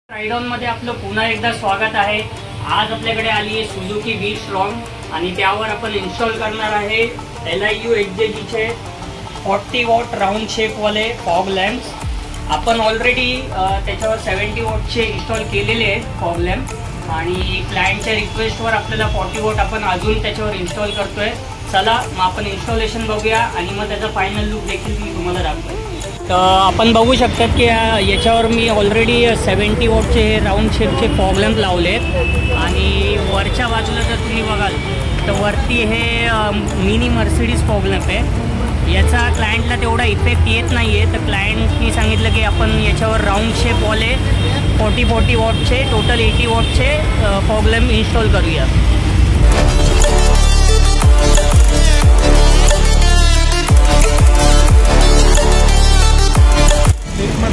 Rhydon मध्ये आपलं पुन्हा एकदा स्वागत आहे। आज आपल्याकडे आली आहे सुझुकी व्ही स्ट्रॉंग आणि त्यावर आपण इन्स्टॉल करणार आहे LIU XJG चे 40 वॉट राउंड शेप वाले फॉग लॅम्प्स। आपण ऑलरेडी त्याच्यावर 70 वॉटचे इन्स्टॉल केलेले आहेत फॉग लॅम्प आणि क्लायंटच्या रिक्वेस्टवर आपल्याला 40 वॉट आपण अजून त्याच्यावर इन्स्टॉल करतोय। चला मग आपण इन्स्टॉलेशन बघूया आणि मग त्याचा फायनल लुक देखील मी तुम्हाला दाखवतो। तर आपण बघू शकतात की याच्यावर मी ऑलरेडी 70 वॉटचे हे राऊंड शेपचे फॉग लॅम्प लावले आहेत आणि वरच्या बाजूला जर तुम्ही बघाल तर वरती हे मिनी मर्सिडीज फॉग लॅम्प आहे। याचा क्लायंटला तेवढा इफेक्ट येत नाही आहे, तर क्लायंटनी सांगितलं की आपण याच्यावर राऊंड शेपवाले 40 वॉटचे टोटल 80 वॉटचे फॉग लॅम्प इन्स्टॉल करूया।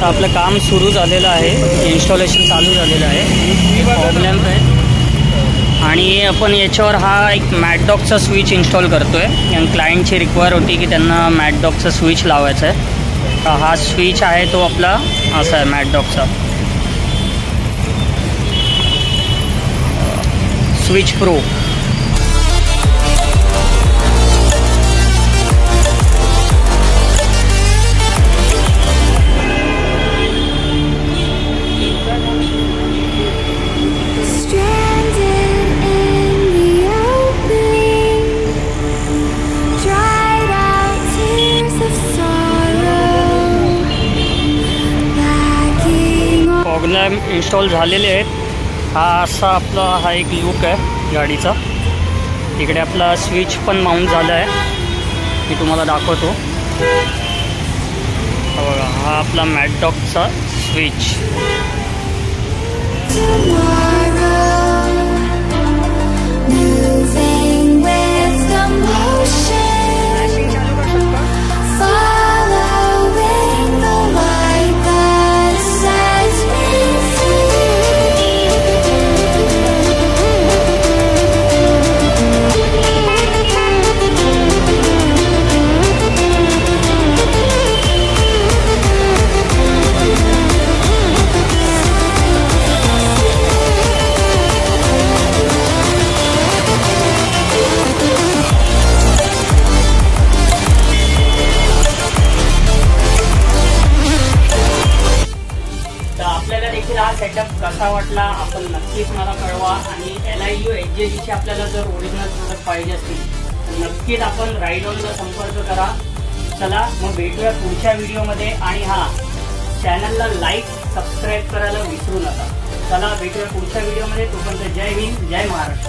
आपलं काम सुरू झालेलं आहे, इन्स्टॉलेशन चालू झालेलं आहे। फॉग लॅम्प आहे आणि आपण याच्यावर हा एक मॅटडॉगचा स्विच इन्स्टॉल करतो आहे आणि क्लायंटची रिक्वायर होती की त्यांना मॅटडॉगचा स्विच लावायचा आहे। तर हा स्विच आहे तो आपला असा आहे मॅटडॉगचा switch pro. Fog lamp install झालेले आहेत। हा असा आपला हा एक लुक आहे गाडीचा। इकडे आपला स्विच पण माउंट झाला आहे, मी तुम्हाला दाखवतो। बघा हा आपला मॅटडॉगचा स्विच। आपल्याला देखील हा सेटअप कसा वाटला आपण नक्कीच मला कळवा आणि LIU XJG चे आपल्याला जर ओरिजिनल प्रोडक्ट पाहिजे असतील तर नक्कीच आपण राइडॉनला संपर्क करा। चला मग भेटूया पुढच्या व्हिडिओमध्ये आणि हा चॅनलला लाईक सबस्क्राईब करायला विसरू नका। चला भेटूया पुढच्या व्हिडिओमध्ये। तोपर्यंत जय हिंद जय महाराष्ट्र।